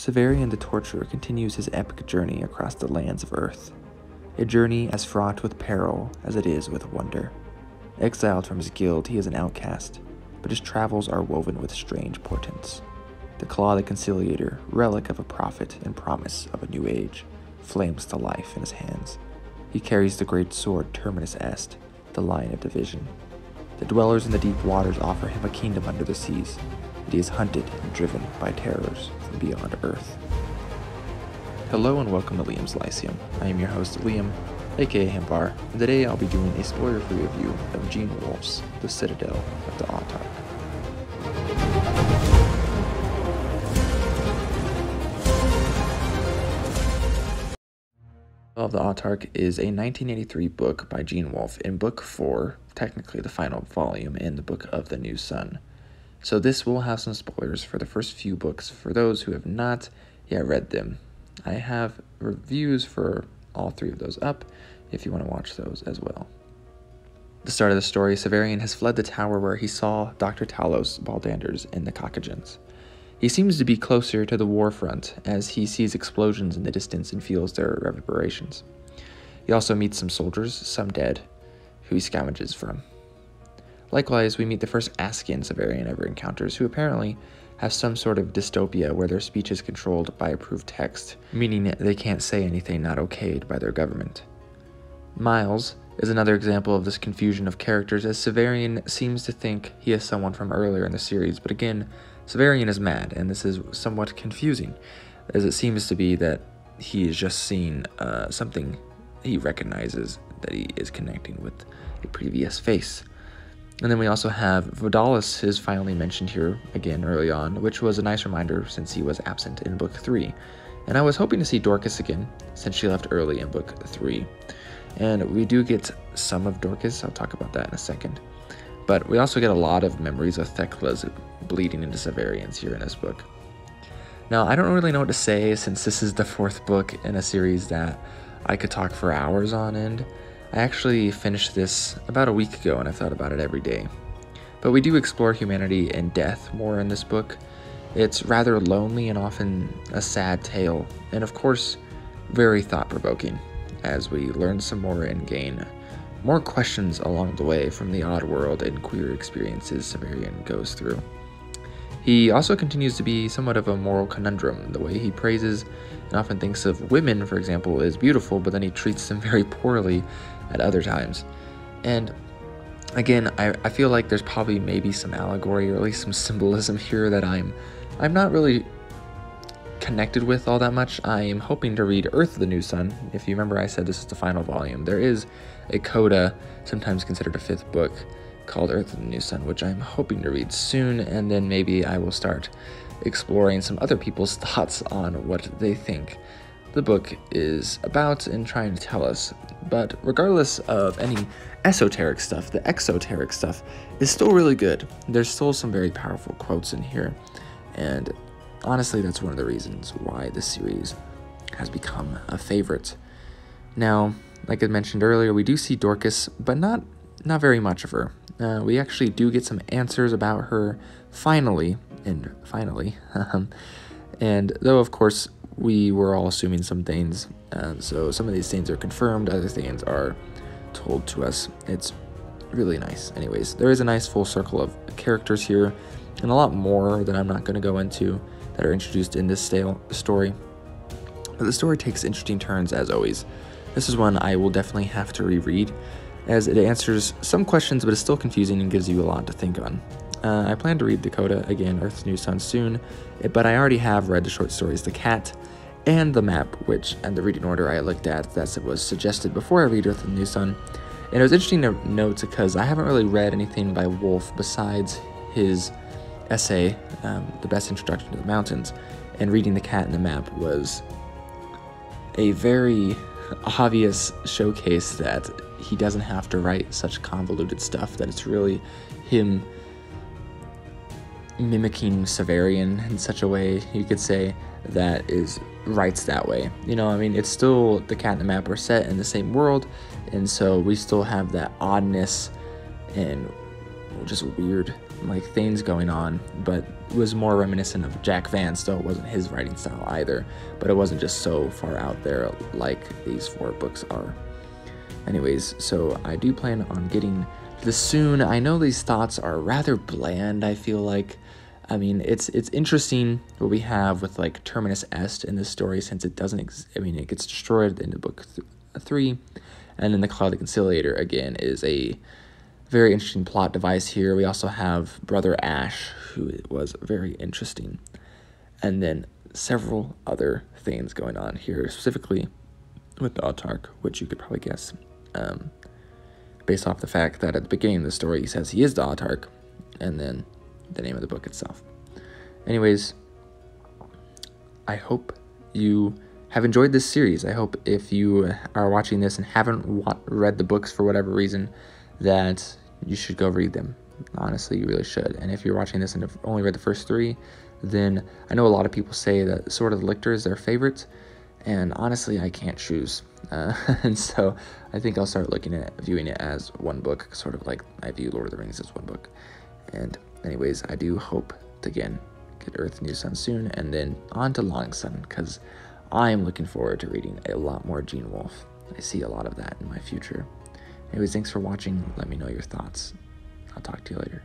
Severion the Torturer continues his epic journey across the lands of Earth, a journey as fraught with peril as it is with wonder. Exiled from his guild, he is an outcast, but his travels are woven with strange portents. The Claw the Conciliator, relic of a prophet and promise of a new age, flames to life in his hands. He carries the great sword Terminus Est, the Line of Division. The dwellers in the deep waters offer him a kingdom under the seas, and he is hunted and driven by terrors from beyond Earth. Hello and welcome to Liam's Lyceum. I am your host Liam, aka Hambar, and today I'll be doing a spoiler-free review of Gene Wolfe's The Citadel of the Autarch. Of the Autarch is a 1983 book by Gene Wolfe in Book 4, technically the final volume in the Book of the New Sun. So this will have some spoilers for the first few books for those who have not yet read them. I have reviews for all three of those up if you want to watch those as well. At the start of the story, Severion has fled the tower where he saw Dr. Talos, Baldanders, and the Caucasians. He seems to be closer to the war front as he sees explosions in the distance and feels their reverberations. He also meets some soldiers, some dead, who he scavenges from. Likewise, we meet the first Ascian Severion ever encounters, who apparently have some sort of dystopia where their speech is controlled by approved text, meaning they can't say anything not okayed by their government. Miles is another example of this confusion of characters, as Severion seems to think he is someone from earlier in the series, but again, Severion is mad, and this is somewhat confusing, as it seems to be that he is just seeing something he recognizes that he is connecting with a previous face. And then we also have Vidalis is finally mentioned here again early on, which was a nice reminder since he was absent in Book 3. And I was hoping to see Dorcas again, since she left early in Book 3. And we do get some of Dorcas, I'll talk about that in a second. But we also get a lot of memories of Thecla's bleeding into Severion's here in this book. Now, I don't really know what to say since this is the fourth book in a series that I could talk for hours on end. I actually finished this about a week ago and I've thought about it every day. But we do explore humanity and death more in this book. It's rather lonely and often a sad tale, and of course, very thought-provoking, as we learn some more and gain more questions along the way from the odd world and queer experiences Severion goes through. He also continues to be somewhat of a moral conundrum. The way he praises and often thinks of women, for example, is beautiful, but then he treats them very poorly at other times. And again, I feel like there's probably maybe some allegory or at least some symbolism here that I'm not really connected with all that much. I am hoping to read Earth of the New Sun. If you remember, I said this is the final volume. There is a coda, sometimes considered a fifth book, called Earth of the New Sun, which I'm hoping to read soon, and then maybe I will start exploring some other people's thoughts on what they think the book is about and trying to tell us. But regardless of any esoteric stuff, the exoteric stuff is still really good. There's still some very powerful quotes in here, and honestly, that's one of the reasons why this series has become a favorite. Now, like I mentioned earlier, we do see Dorcas, but not very much of her. We actually do get some answers about her finally, and though of course we were all assuming some things, so some of these things are confirmed, other things are told to us. It's really nice. Anyways, there is a nice full circle of characters here, and a lot more that I'm not going to go into that are introduced in this story. But the story takes interesting turns as always. This is one I will definitely have to reread, as it answers some questions but is still confusing and gives you a lot to think on. I plan to read Dakota again, Earth's New Sun, soon, but I already have read the short stories The Cat and The Map, which, and the reading order I looked at, that was suggested before I read Earth of the New Sun. And it was interesting to note because I haven't really read anything by Wolfe besides his essay, The Best Introduction to the Mountains, and reading The Cat and the Map was a very obvious showcase that he doesn't have to write such convoluted stuff, that it's really him mimicking Severion in such a way, you could say, that writes that way. You know, I mean, it's still The Cat and the Map are set in the same world, and so we still have that oddness and just weird like things going on, but it was more reminiscent of Jack Vance, though it wasn't his writing style either, but it wasn't just so far out there like these 4 books are. Anyways, so I do plan on getting this soon. I know these thoughts are rather bland, I feel like. I mean, it's interesting what we have with like Terminus Est in this story, since it doesn't it gets destroyed in the book 3, and then the Cloud Conciliator again is a very interesting plot device here. We also have Brother Ash, who was very interesting, and then several other things going on here, specifically with the Autarch, which you could probably guess, based off the fact that at the beginning of the story he says he is the Autarch, and then the name of the book itself. Anyways, I hope you have enjoyed this series. I hope if you are watching this and haven't read the books for whatever reason, that you should go read them. Honestly, you really should. And if you're watching this and have only read the first 3, then I know a lot of people say that Sword of the Lictor is their favorite, and honestly, I can't choose. And so I think I'll start viewing it as one book, sort of like I view Lord of the Rings as one book. And anyways, I do hope to again get Earth New Sun soon, and then on to Long Sun, because I am looking forward to reading a lot more Gene Wolfe. I see a lot of that in my future. Anyways, thanks for watching. Let me know your thoughts. I'll talk to you later.